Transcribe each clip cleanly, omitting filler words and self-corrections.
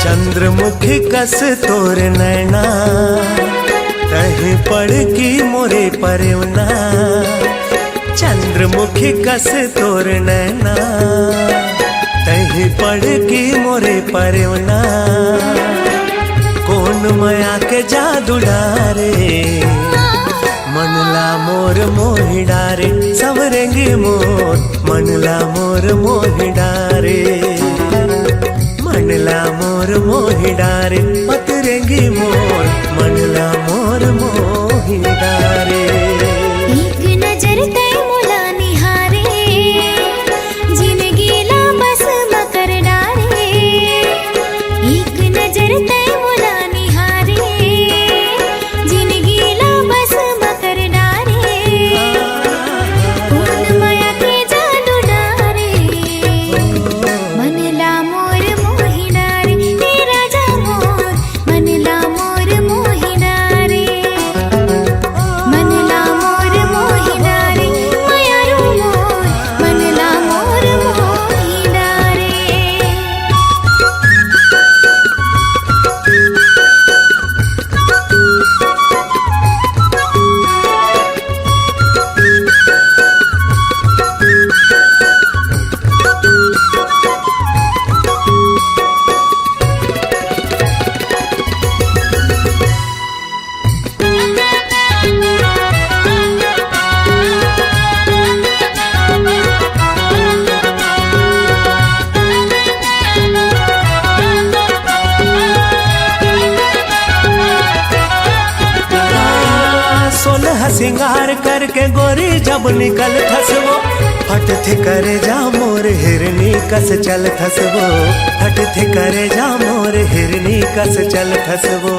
चंद्रमुखी कस तोर नैना कहीं पड़ की मोरे परवना। चंद्रमुखी कस तोर नैना कहीं पड़ की मोरे परवना। कौन माया के जादू डारे मनला मोर मोहि डारे। सवरेंगी मोर मनला मोर मोहि डारे। मनला मोर मोहि डारे पतरेंगी मोर मनला मोर मोहि डारे। एक नजर तय मुला निहारे जिंदगी ला बस मकर डारे। एक नजर तय मुला निहारे जिंदगी ला बस मकर डारे। कौन माया के जादू डारे मनला मोर मोहि डारे। तेरा जा मोर मनला मोर मोहि डारे। मनला मोर मोहि डारे माया रू मोर मनला मोर मोहि डारे। सोलह सिंगार करके गोरी जब निकल थसवो फट थे करे जा मोर हिरनी कस चल थसवो। फट थे करे जा मोर हिरनी कस चल थसवो।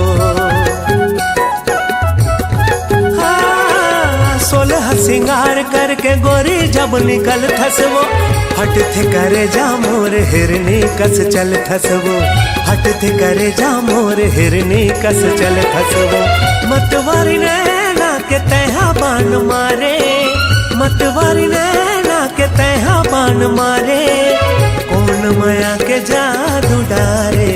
सोलह सिंगार करके गोरी जब निकल थसवो फट थे करे जा मोर हिरनी कस चल थसवो। फट थे करे जा मोर हिरनी कस चल थसवो। मतवारी नैना के तैहा बान मारे। मतवारी नैना के तैहा बान मारे। कौन माया के जादू डारे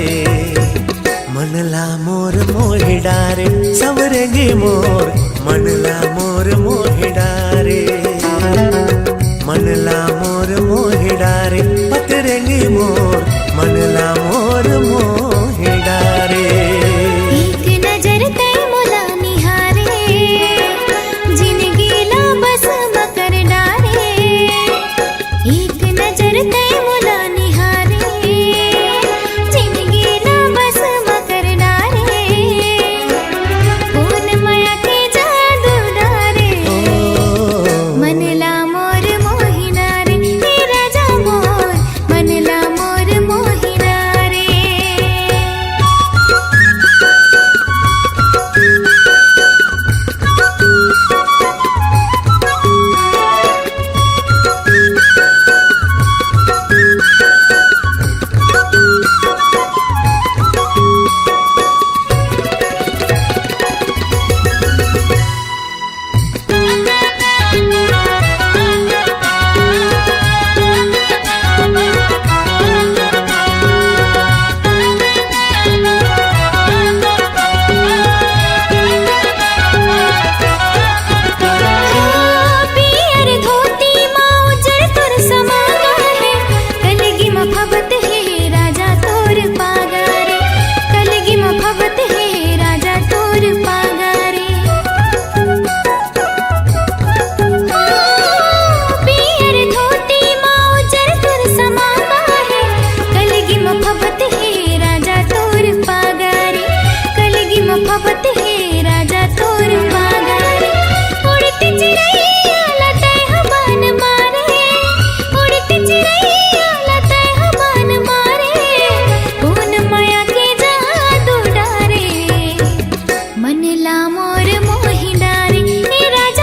मनला मोर मोहि डारे। सवरेंगी मोर मनला मोर मोहि डारे। मनला मोर मोहि डारे पतरेंगी मोर मनला मोर मोहि डारे। एक नजर तय मुला निहारे जिंदगी ला बस मकर डारे। एक नजर तय मुला निहारे जिंदगी ला बस मकर डारे। कौन माया के जादू डारे मनला मोर मोहि डारे। तेरा जा मोर मनला मोर मोहि डारे। पियर धोती माँ उजर तुर समागा है। कलगी में भवत है राजा तोर पागा रे। कलगी में भवत है राजा तोर पागा रे। पियर धोती माँ उजर तुर समागा है। कलगी में भवत है राजा तोर पागा रे। कलगी में भवत है राजा तोर पागा रे। उड़ती चिड़ैया लतै हवान मारे। उड़ती चिड़ैया लतै हवान मारे। कौन माया के जादू डारे मनला मोर मोहि डारे। हे राजा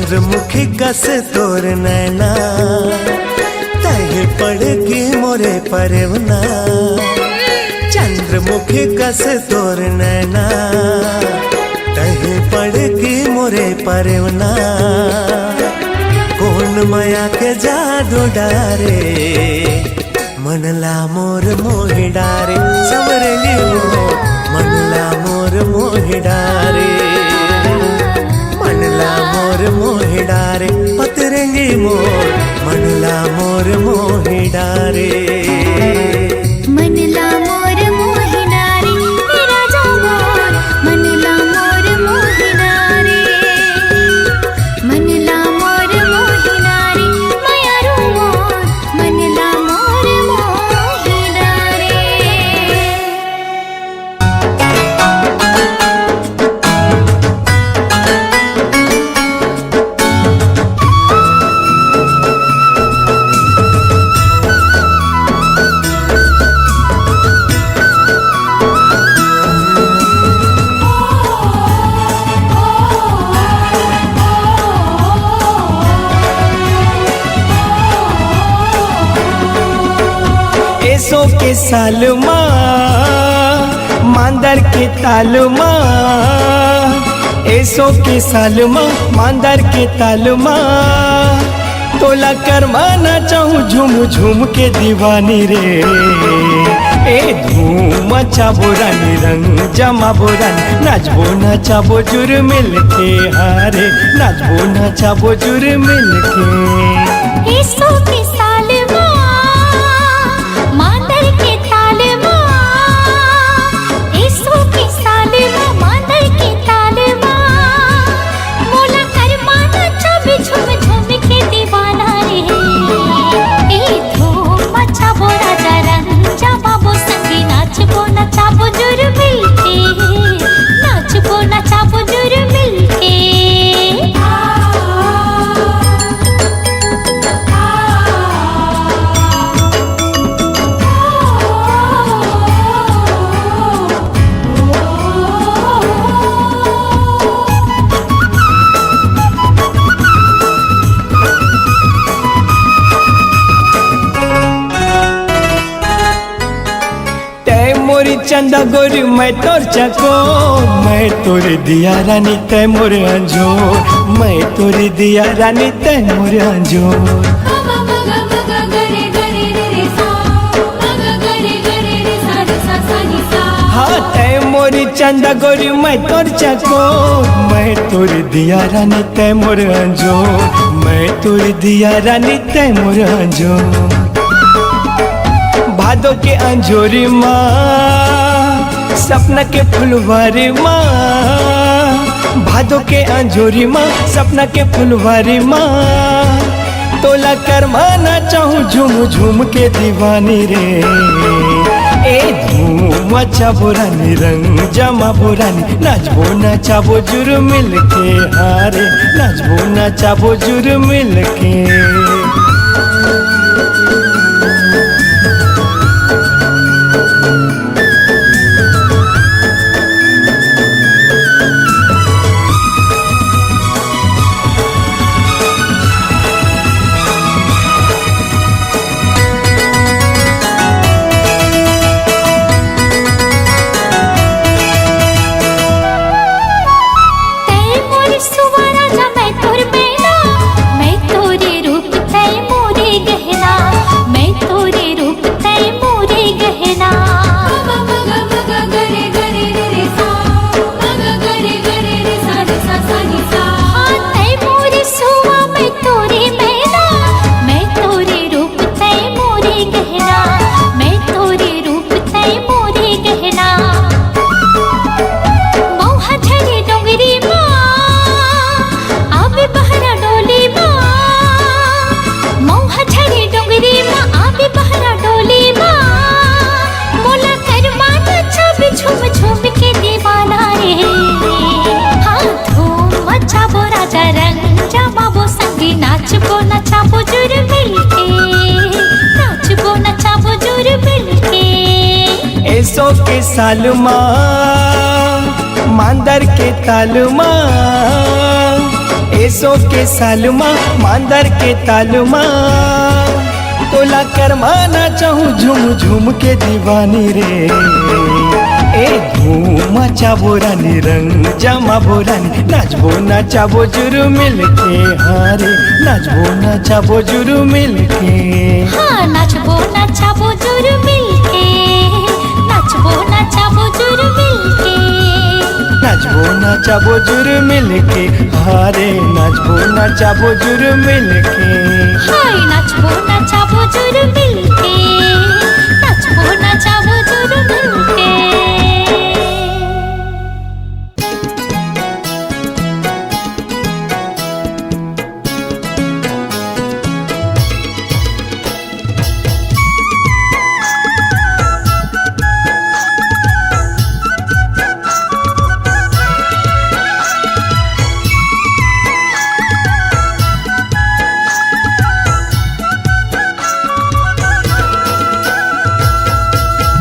चंद्रमुखी कस तोर नैना तहे पड़गी मोरे परवना चंद्रमुखी कस तोर नैना तहे पड़गी मोरे परवना कौन माया के जादू डारे मनला मोर मोहि डारे समरली मोर मनला मोर मोहि डारे मनला मोर मोहि डारे पतरंगी मोर मनला मोर मोहि डारे मनला मोर मोहि डारे राजा मोर मनला मोर मोहि डारे मनला मोर मोहि डारे मायारू मोर मनला मोर मोहि डारे एसो के साल मांदर के ताल एसो के साल मांदर के ताल तोला करवाना चाहूँ झूम झूम के दीवानी रे ए धूम चाबो रानी रंग जमा बोरानी नाचबो नचाबो जुर मिल के हारे नाचबो नचाबो जुर मिल के एसो के साल मांदर के ताल एसो के साल मांदर के ताल मोला करवाना चाबी झूम झूम के दीवाना रे ए धूम चाबो राजा रंग जमाबो संगी नाचबो नचाबो जुर मिल के नाचबो नचाबो जुर मिल के मोरी चंदा गोरी मैं तोर चको मैं तोर दिया रानी तय मोर अंजोर मैं तोर दिया रानी तय मोर अंजोर हाँ तय मोरी चंदा गोरी मैं तोर चको मैं तोर दिया रानी तय मोर अंजोर मैं तोर दिया रानी तय मोर अंजोर भादो के अंजोरी माँ सपना के फुलवारी माँ भादो के अंजोरी माँ सपना के फुलवारी माँ तोला करवाना चाहूँ झूम झूम के दीवानी रे ए धूम चाबो रानी रंग जमा बोरानी नाचबो नचाबो जुर मिल के हारे नाचबो नचाबो जुर मिल के एसो के साल मांदर के ताल भेसो के सालमा मांदर के तालमा तोला करमाना चाहूँ झूम झूम के दीवानी रे ए धूम चाबो रानी रंग जमा बोरानी नाचबो नाचाबो जुरु मिलके हारे नाचबो नाचाबो जुरु मिलके हाँ नाचबो नाचाबो जुर मिलके नाचबो नाचाबो जुर मिलके नाचबो नाचाबो जुरु मिलके हारे नाचबो नाचाबो जुरु मिलके हाय नाचबो नाचाबो जुर मिलके नाचबो नाचाबो जुर मिलके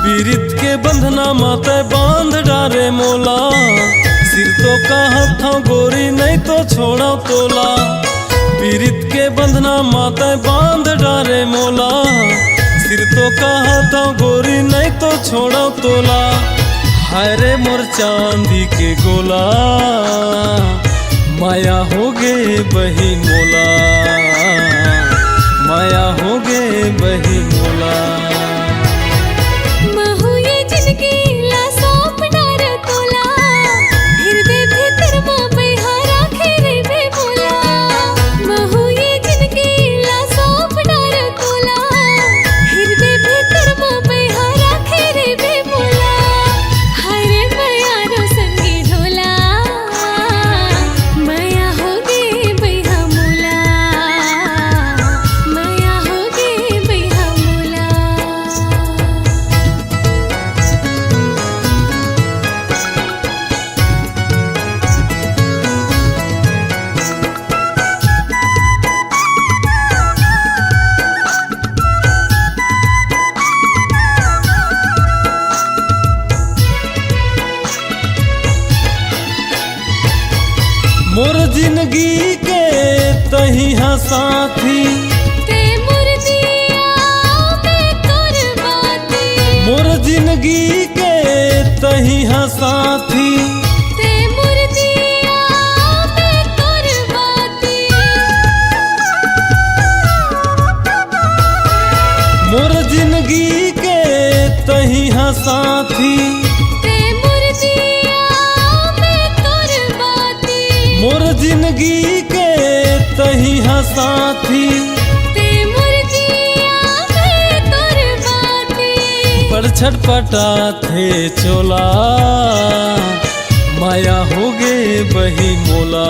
पीरित के बंधना माते बांध डारे मोला सिर तो का हथों गोरी नहीं तो छोड़ा तोला पीरित के बंधना माते बांध डारे मोला सिर तो का हथों गोरी नहीं तो छोड़ा तोला हाय रे मोर चांदी के गोला माया हो गे बही मोला माया हो गे बही मोला मोर जिंदगी के तही साथी ते मोर दिया में तोर बाती मोर जिंदगी के तही साथी ते मोर दिया में तोर बाती मोर जिंदगी के तही साथी मोर जिंदगी के तही साथी ते मोर जिया में तोर बाती पर छटपटा थे चोला माया हो गे बही मोला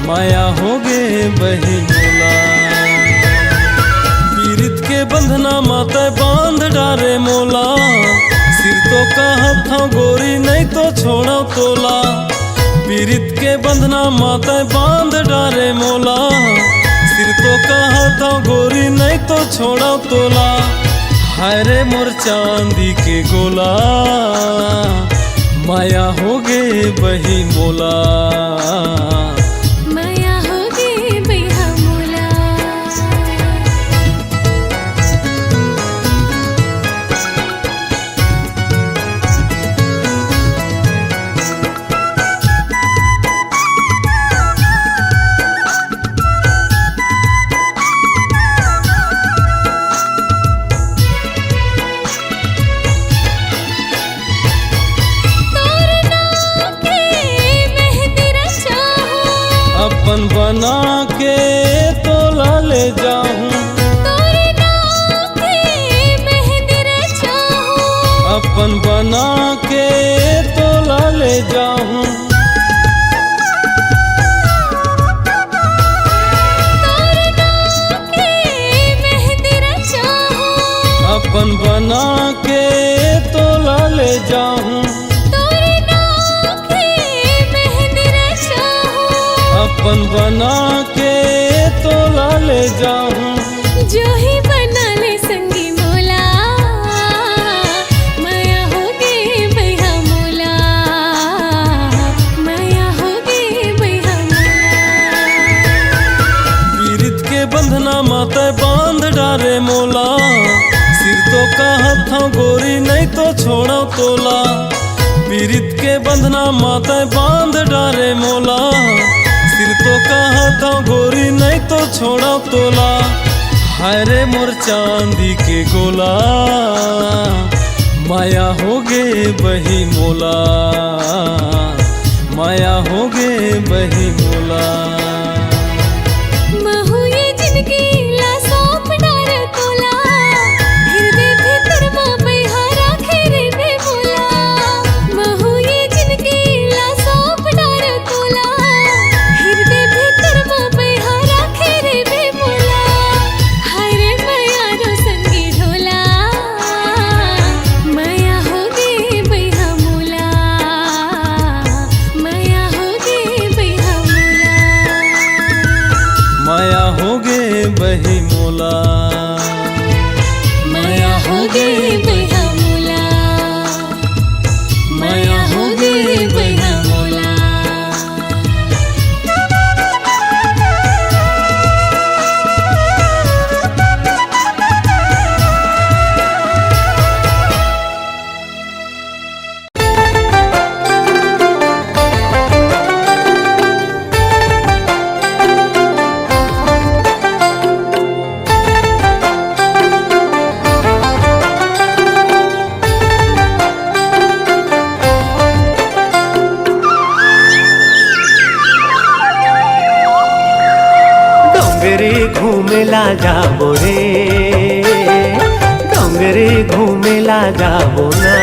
माया हो गे बही मोला पीरित के बंधना माते बांध डारे मोला सिर तो का हथों गोरी नहीं तो छोड़ा तोला पीरित के बंधना माते बांध डारे मोला सिर तो का हथों गोरी नहीं तो छोड़ा तोला हाय रे मोर चांदी के गोला माया हो गे बही मोला माया हो गे बही मोला अपन बना के तोला ले जाऊं अपन बना के तोला ले जाऊं अपन बना के तोला ले जाऊं अपन बना के तोला ले जाऊं जो ही बना ले संगी मोला माया हो गे भैया मोला माया हो गे भैया मोला हथों गोरी नहीं तो छोड़ो तोला। पीरित के बंधना माते बांध डारे मोला। सिर तो का हथों गोरी नहीं तो छोड़ो तोला। हाय रे मोर चांदी के गोला, माया हो गे बही मोला, माया हो गे बही मोला। महू ये जिंदगी ला सौंप डार तोला, हृदय भीतर मां बैहारा खेरे बे बोला। महू ये जिंदगी ला सौंप डार तोला, हृदय भीतर मां बैहारा खेरे बे बोला। हाय रे माया रो संगी ढोला, माया हो गे बैहा मोला, माया हो गे बैहा मोला। माया हो गे बही मोला, माया हो गे बैहा मोला, माया हो गे बैहा मोला। डोंगरे घूमेला जाबो रे, डोंगरे घूमेला जाबो ना।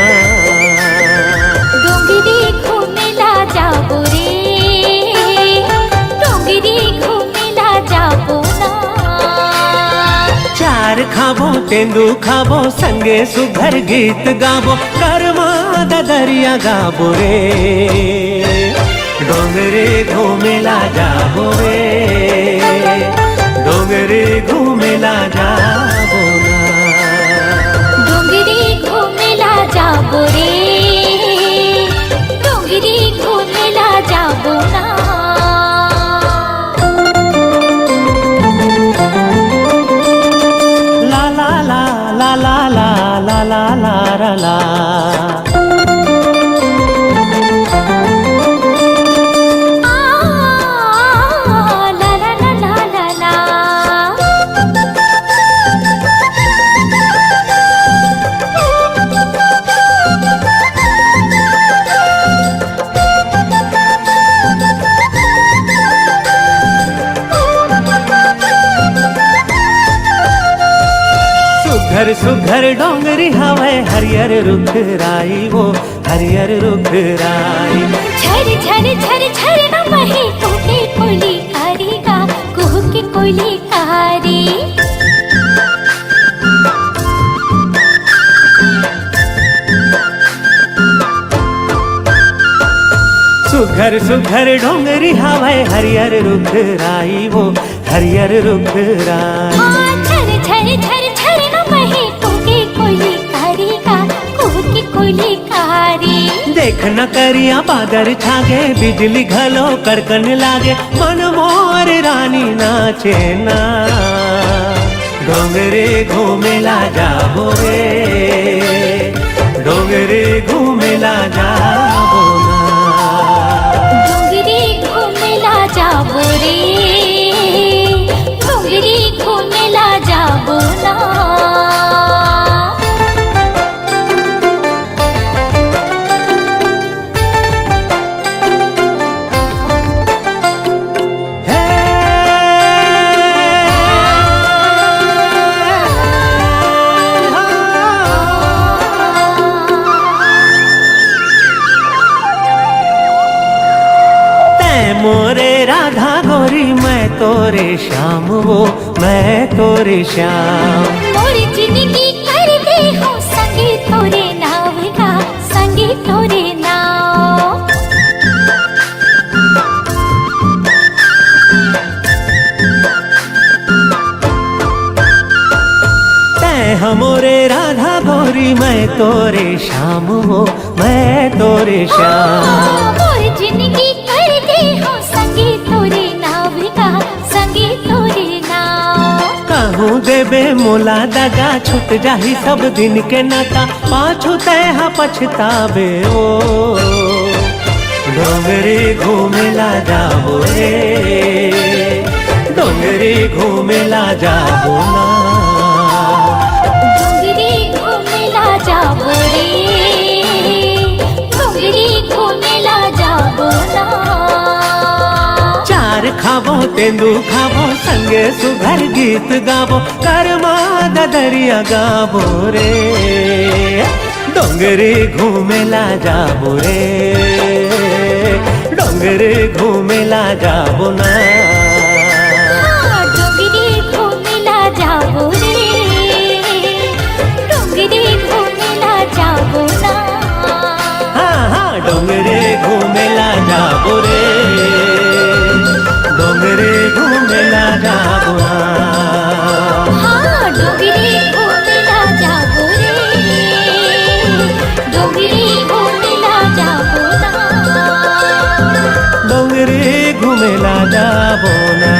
डोंगरी घूमेला जाबो रे, डोंगरी घूमेला जाबो ना। चार खाबो तेंदू खाबो संगे सुघर गीत गाबो, कर्मा दरिया गाबो रे। डोंगरे घूमेला जाबो रे, डोंगरे घूमेला जाबो ना। डोंगरी घूमेला जाबो रे, डोंगरी घूमेला जाबो ना। ला ला ला ला ला ला ला ला ला ला ला। सुघर सुघर डोंगरी हवे हरियर रुख राई, वो हरियर रुख राई। झर झर झर झर न बहे कुहके कोयली कारी का, कुहके कोयली कारी। सुघर सुघर डोंगरी हवे हरियर रुख राई, वो हरियर रुख राई। झर झर झर झर न बहे कुहके कोयली कारी का, कुहके कोयली कारी। देख न करिया बादर छागे, बिजली घलो कड़कन लागे, मन मोर रानी नाचे ना। डोंगरे घूमेला जाबो रे, डोंगरे घूमेला जाबो ना। डोंगरी घूमेला जाबो रे, डोंगरी घूमेला जाबो ना। मोरे राधा गोरी मैं तोरे श्याम, वो मैं तोरे श्याम। मोर जिंदगी कर दे हो संगे तोरे नाव का, संगे तोरे नाव। तै हमोरे राधा गोरी मैं तोरे श्याम, वो मैं तोरे श्याम। मोर जिंदगी कर दे हो संगे तोरे नाव का, संगे तोरे नाव। कहूँ दे देबे मोला दगा, छूट जाही सब दिन के नाता, पाछू तय पछताबे ओ। डोंगरी घूमेला जाबो रे, डोंगरी घूमेला जाबो ना। डोंगरी घूमेला जाबो रे, डोंगरी घूमेला जाबो ना। चार खाबो तेंदू खाबो, संगे सुघर गीत गाबो, करमा दरिया गाबो रे। डोंगरी घूमेला जाबो रे, डोंगरी घूमेला जाबो ना। डोंगरी घूमेला जाबो रे, डोंगरी घूमेला जाबो ना। हाँ डोंगरी घूमेला जाबो रे, डोंगरी घूमेला जाबो ना। हाँ डोंगरी घूमेला जाबो रे, डोंगरी घूमेला जाबो ना। डोंगरी घूमेला जाबो ना,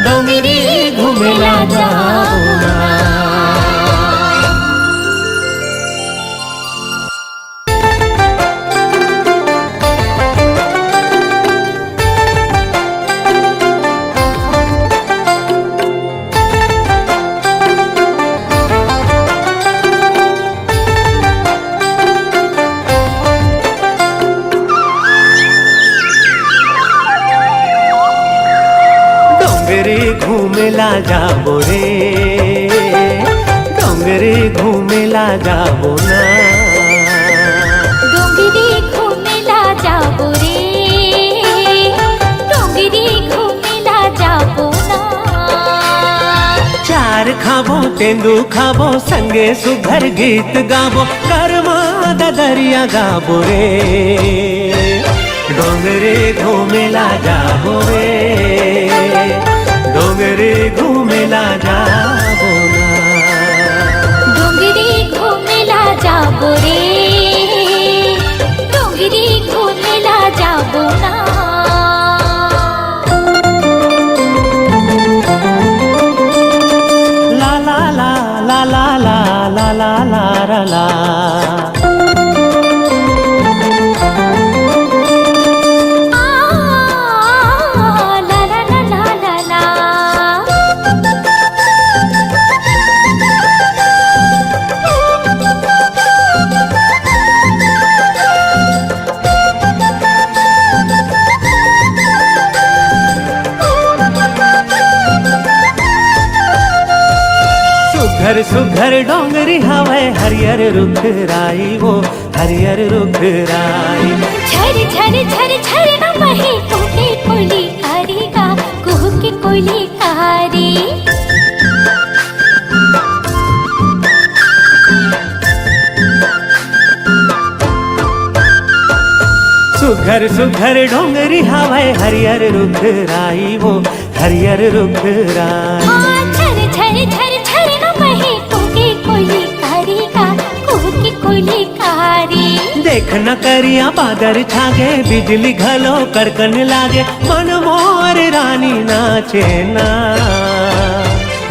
डोंगरी घूमेला जाबो ना। डोंगरी घूमेला जाबो रे, डोंगरी घूमेला जाबो ना। डोंगरी घूमेला जाबो रे, डोंगरी घूमेला जाबो ना। चार खाबो तेंदू खाबो, संगे सुघर गीत गाबो, करमा दरिया गाबो रे। डोंगरी घूमेला जाबो रे, डोंगरी घूमेला जाबो ना। डोंगरी घूमेला जाबो रे, डोंगरी घूमेला जाबो ना। ला ला ला ला ला ला ला ला ला ला ला। सुघर सुघर डोंगरी हवे, हरियर रुख राई वो, हरियर रुख राई। झर झर झर झर न बहे कुहके कोयली कारी का, कुहके कोयली कारी। सुघर सुघर डोंगरी हवे, हरियर रुख राई वो, हरियर रुख राई। हाँ झर झर झर झर न बहे कुहके कोयली कारी का, कुहके कोयली कारी। देख न करिया बादर छागे, बिजली घलो कड़कन लागे, मन मोर रानी नाचे ना।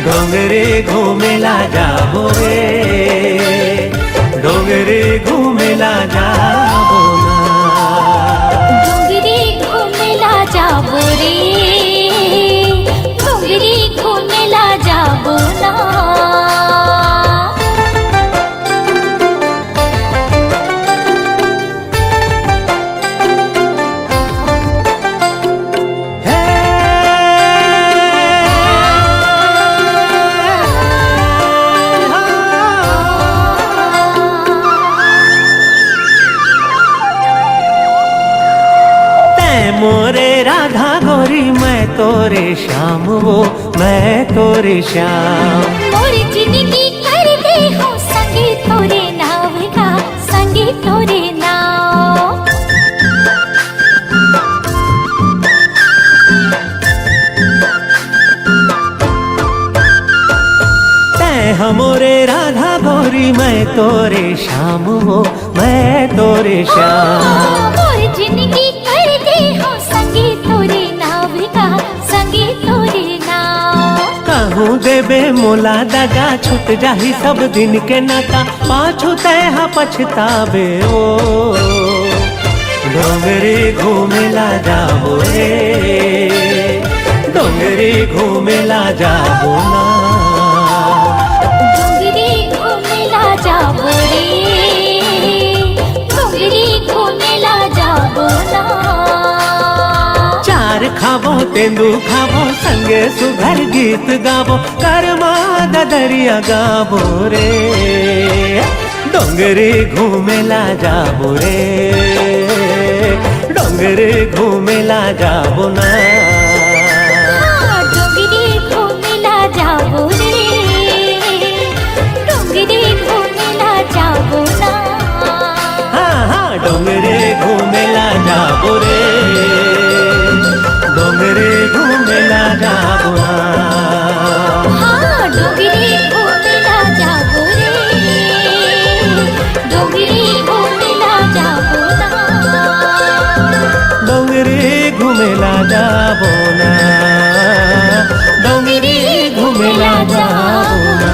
डोंगरी घूमेला जाबो रे, डोंगरी घूमेला जाबो ना। डोंगरी घूमेला जाबो रे, डोंगरी घूमेला जाबो ना। मोरे राधा गोरी, मैं तोरे श्याम वो, मैं तोरे श्याम। मोर जिंदगी कर दे हो, संगे तोरे नाव का, संगे तोरे नाव। तै हमोरे राधा गोरी, मैं तोरे श्याम वो, मैं तोरे श्याम। मोर जिंदगी कर दे हो, संगे तोरे नाव का, संगे तोरे नाव। कहूँ देबे करबे मोला दगा छूट जाही सब दिन के नाता पाछू तय पछतावे ओ डोंगरी घूमेला जाबो रे डोंगरी घूमेला जाबो ना डोंगरी घूमेला जाबो रे डोंगरी घूमेला जाबो ना चार खाबो तेंदू खाबो संगे सुघर गीत गाबो करमा दरिया गाबो रे डोंगरी घूमेला जाबो रे डोंगरी घूमेला जाबो ना डोंगरी घूमेला जाबो रे डोंगरी घूमेला जाबो ना हाँ डोंगरी घूमेला जाबो रे डोंगरी घूमेला जाबो ना हाँ डोंगरी घूमेला जाबो रे डोंगरी घूमेला जाबो ना डोंगरी घूमेला जाबो ना डोंगरी घूमेला जाबो ना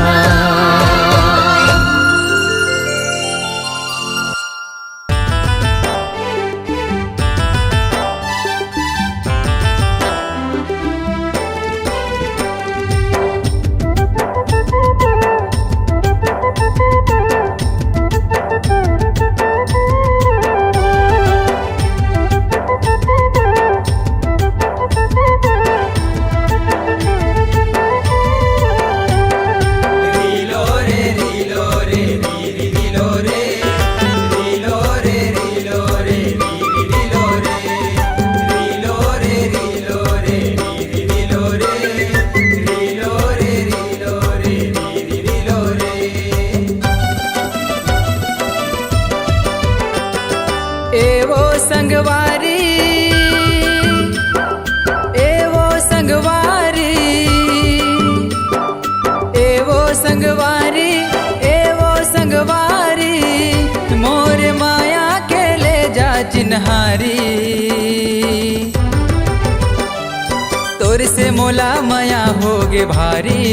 तोर से मोला माया होगे भारी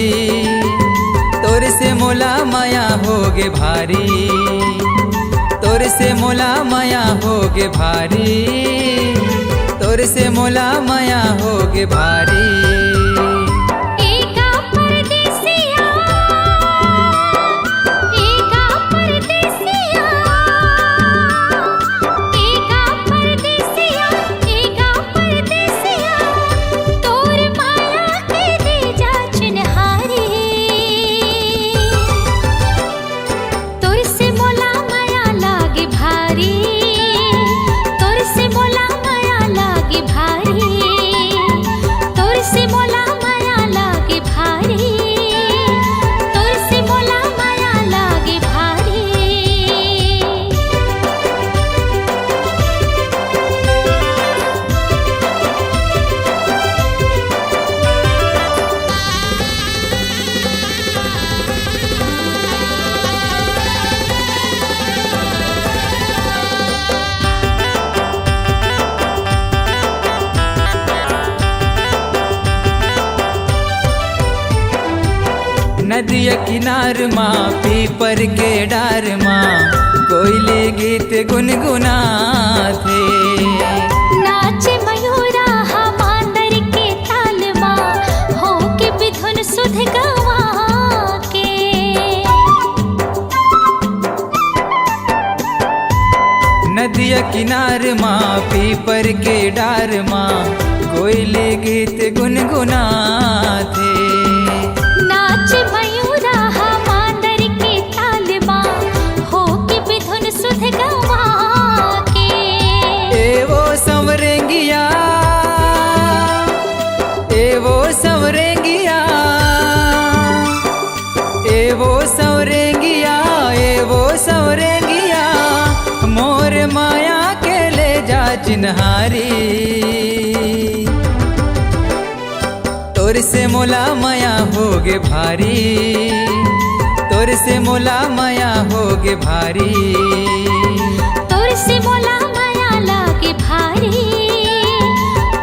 तोर से मोला माया होगे भारी तोर से मोला माया होगे भारी तोर से मोला माया होगे भारी नदिया किनार माँ पीपर के डार माँ कोयले गीत गुनगुना थे नाचे मयूरा हमांदर के ताल माँ हो के बिधुन सुध गवा के नदिया किनार माँ पीपर के डार माँ कोयले गीत गुनगुना थे नाचे मयूरा हमांदर के ताल माँ हो के बिधुन सुध गवा के एवो संवरेंगिया एवो संवरेंगिया एवो संवरेंगिया एवो संवरेंगिया मोर माया के ले जा चिन्हारी तोर से मोला माया होगे भारी तोर से मोला माया होगे भारी तोर से मोला माया लागे भारी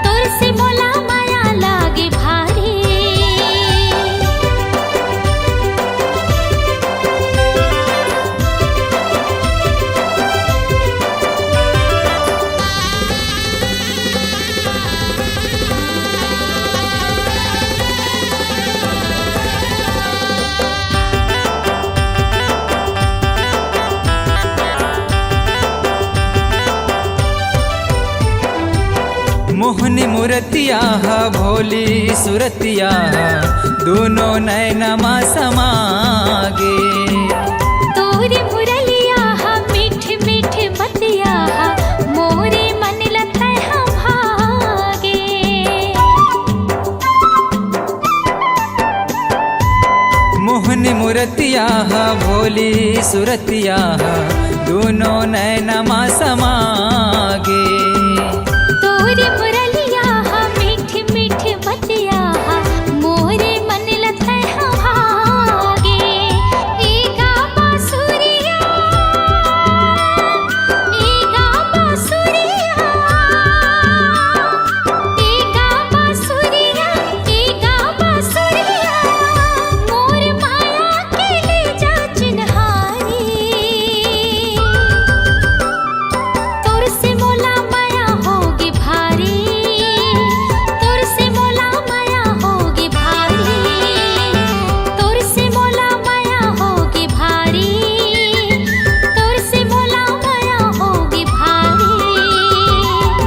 तोर से मोला माया लागे भारी मोहनी मूर्तिया भोली सुरतिया दोनों नैनमा समागे। तोरी मुरलिया मीठ मीठ बतिया मोरे मन लता भागे। मोहनी मूर्तिया भोली सुरतिया दोनों नैनमा समागे। तोरी मुरलिया मीठ मीठ बतिया मोरे मन लता भागे। एगा बांसुरिया एगा बांसुरिया एगा बांसुरिया एगा बांसुरिया मोर माया के ले जा चिन्हारी। तोर से मोला माया होगी भारी। तोर से मोला माया होगी भारी। तोर से मोला माया होगी भारी। तोर से मोला माया होगी भारी।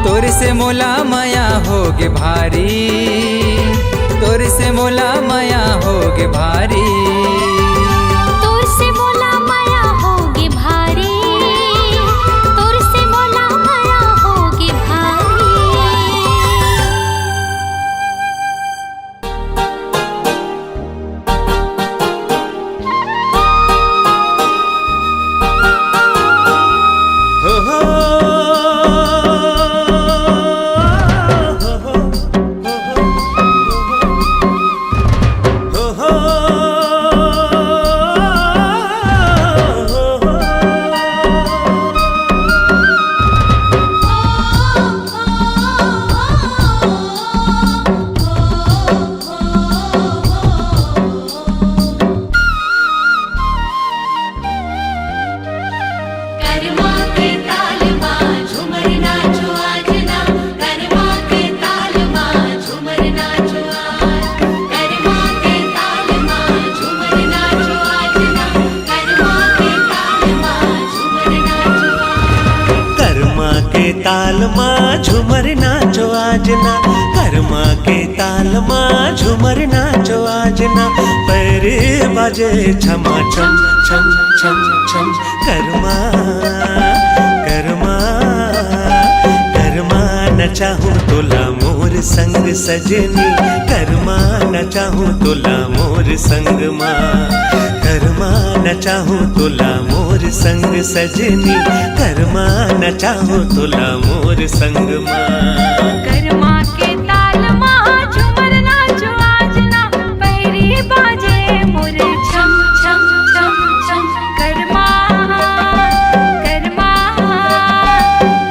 तोर से मोला माया होगे भारी। तोर से मोला माया होगे भारी। तोर से मोला माया होगी भारी। तोर से मोला माया होगी भारी। हो हो हो हो कर्मा के ताल मां झूमर नाचो आज ना। कर्मा के ताल मां झूमर नाचो आज। कर्मा के ताल मां झूमर नाचो आज ना। कर्मा के ताल मां झूमर नाचो आज। कर्मा के ताल माँ झूमर नाचो आज ना। कर्मा के ताल माँ झूमर नाचो आज ना। पैर बाजे छमा छम छम छम छम। कर्मा कर्मा कर्मा नचाहूँ तोला मोर संग सजनी। कर्मा नचाहूँ तोला मोर संग माँ। कर्मा नचाहूँ तोला मोर संग सजनी। कर्मा नचाहूँ तोला मोर संग माँ। कर्मा के ताल मां झूमर नाचो आज ना। पैरी बाजे मोर छम छम छम छम। कर्मा कर्मा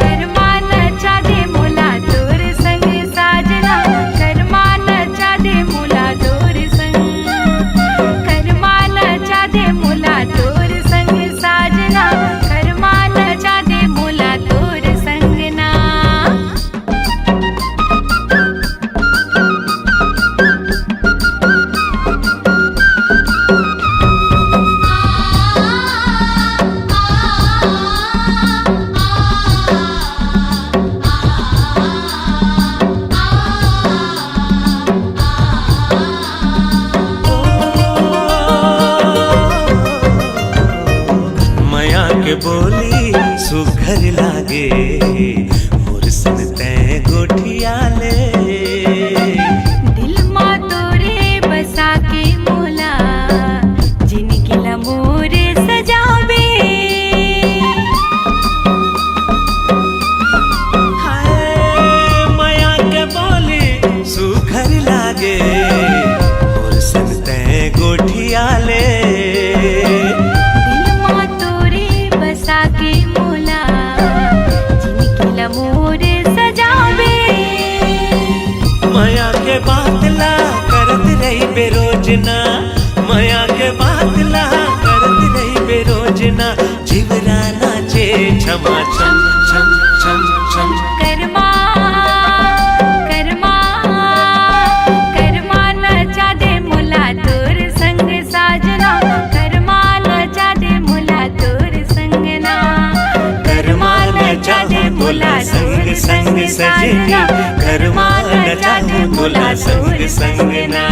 कर्मा नचा दे मोला तोर संग साजना। कर्मा नचा दे मोला तोर संग। कर्मा नचा दे मोला तोर संग साजना। कर्मा नचा दे मोला तोर संग ना। माया के बोली सुघर लागे मोर सन तै गोठिया ले। दिल मां तोरे बसा के मोला जिनकी लमोरे सजावे। हाय माया के बोली सुघर लागे मोर सन तै गोठिया ले। दिल मां तोरे बसा के मोला जिनकी लमोरे सजावे। माया के बातला करत रही बेरोजना। माया के बातला करत रही बेरोजना। जीवरा नाचे छमा छम छम छम छम। कर्मा कर्मा कर्मा नचा दे मोला तोर संग साजना। कर्मा नचा दे मोला तोर संग ना। कर्मा नचा दे मोला तोर संग सजनी। कर्मा मोला संग संग ना।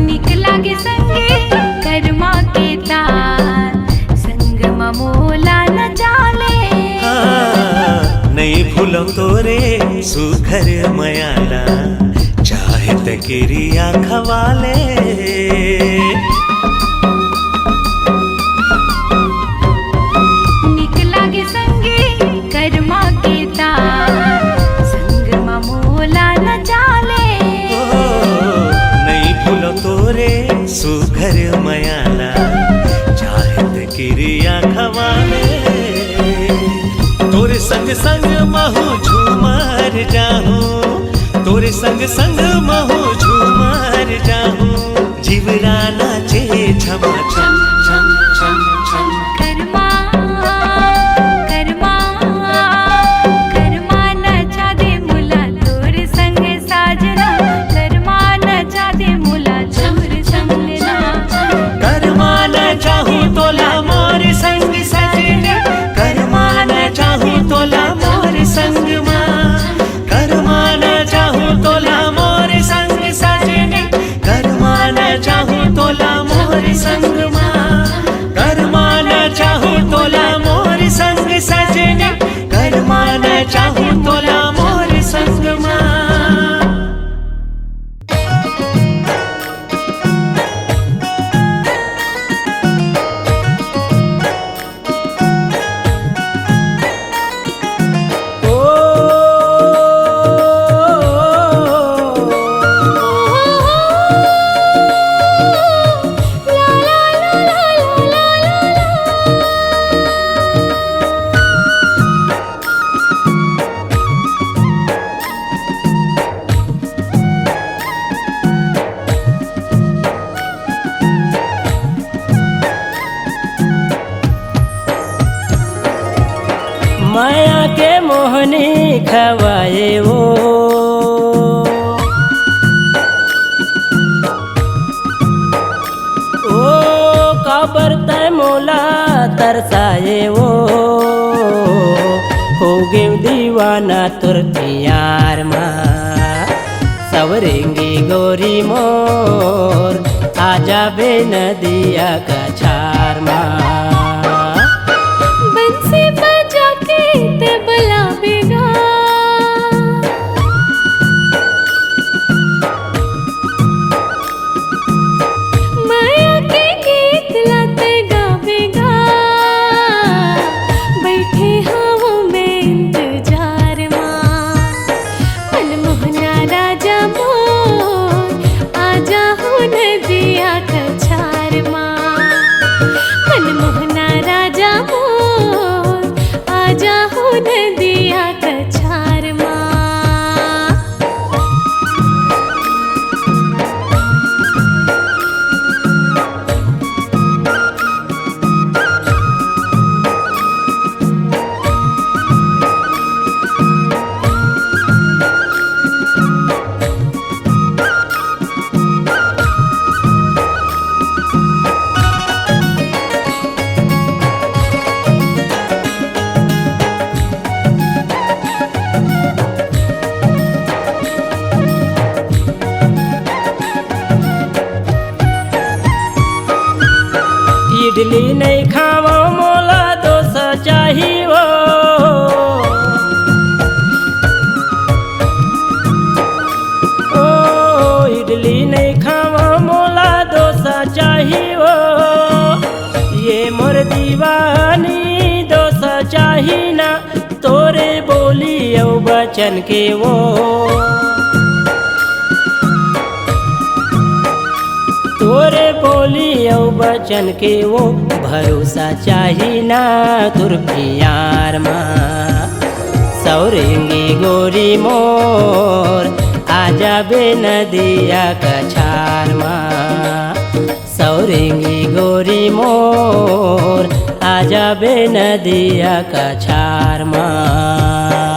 निक लागे संगे कर्मा के तार, संग मोला न जाले। नहीं भूलो तोरे सुघर मयाला, चाहे तकिरिया खवाले। निक लागे संगे कर्मा के तार, संग मोला न जाले। नहीं भूलो तोरे सुघर मयाला, चाहे तकिरिया खवाले। तोरे संग संग महू झूमर जाहूं, तोरे संग संग महू झूमर जाहूं। जीवरा नाचे छम छम छम छम छम। कर्मा कर्मा कर्मा नचा दे मुला तोर संग साजना, कर्मा नचा दे मुला तोर संग ना। कर्मा न चाहूं तोला मोर संग सजने, कर्मा न चाहूं तोला मोर संग माँ। कर्मा न चाहूं तोला मोर संग सजने, कर्मा न चाहूं तोला मोर संग माँ। कर्मा न चाहूं तोला मोर संग सजने, कर्मा न चाहूं तोला मोर संग माँ। माया के मोहनी खवाए वो, ओ काबर तय मोला तरसाए वो। हो गे दीवाना तुर प्यार माँ, सवरेंगी गोरी मोर, आजा बे नदिया का छार माँ। बंसी बजा के ते बुलावेगा, माया के गीत लाते गावेगा। बैठे हूँ मैं इंतजार माँ, मनमोहना राजा मोर, आजा हूँ नदिया का छार माँ। मनमोहना राजा मोर, आजा हूँ नदिया का छार माँ। इडली नहीं खावा मोला डोसा चाहिए। ओ इडली नहीं खावा मोला डोसा चाहिए। ये मोर दीवानी डोसा चाहिए ना, तोरे बोली औ बचन के वो। तोरे बोली औ बचन के वो, भरोसा चाही ना तुर प्यार माँ। सौरेंगी गोरी मोर, आजा बे नदिया का छार माँ। सौरेंगी गोरी मोर, आजा बे नदिया कछार माँ।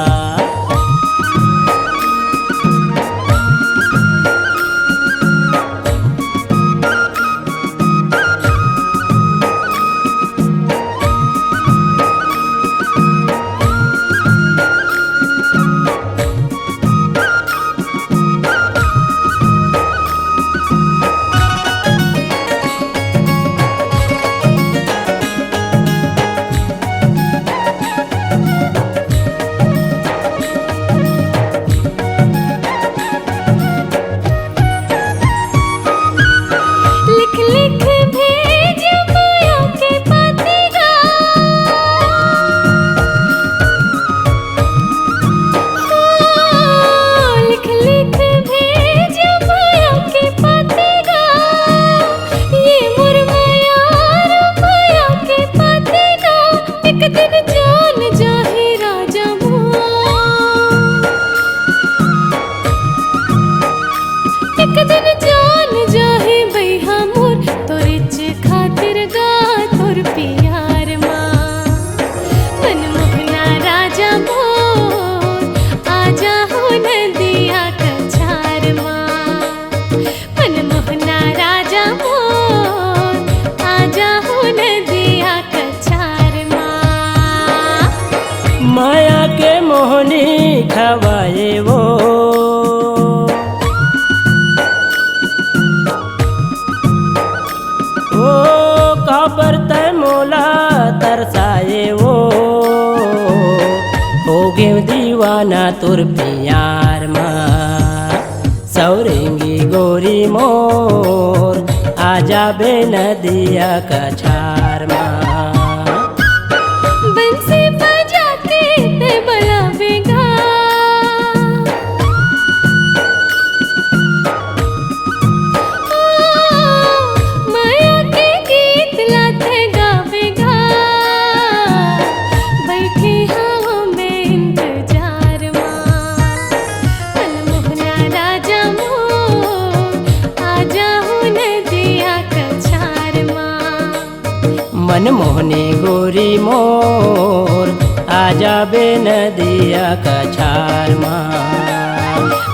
लिख लिख भेज माया के पतिया, लिख लिख भेज माया के पतिया, ये मुरमया रुपया के पतिया, एक दिन जान जाहे राजा मोर, एक दिन जान जाहे बैहा मोर, तोरे खातिर गा तोर प्यार माँ। मनमोहना राजा मोर, आजा हो नदिया कछार माँ। मनमोहना राजा मोर, आजा हो नदिया कछार माँ। माया के मोहनी खवाए वो, ओ काबर तय मोला तरसाए वो, हो गे दीवाना तुर प्यार माँ। सौरेंगी गोरी मोर, आजा बे नदिया कछार माँ। बंसी बजा के ते बुलावेगा, माया के गीत लाते गावेगा, बैठी हूँ मैं इंतजार माँ। मनमोहना राजा मोर, आजा हूँ नदिया कछार माँ। मनमोहनी गोरी मोर, आजा बे नदिया कछार माँ।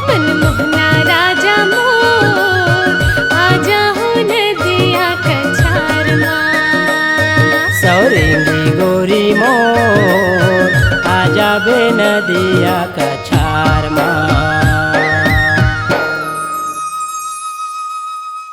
मनमोहना राजा मोर, आजा हो नदिया कछार माँ। सौरेंगी गोरी मोर, आजा बे नदिया कछार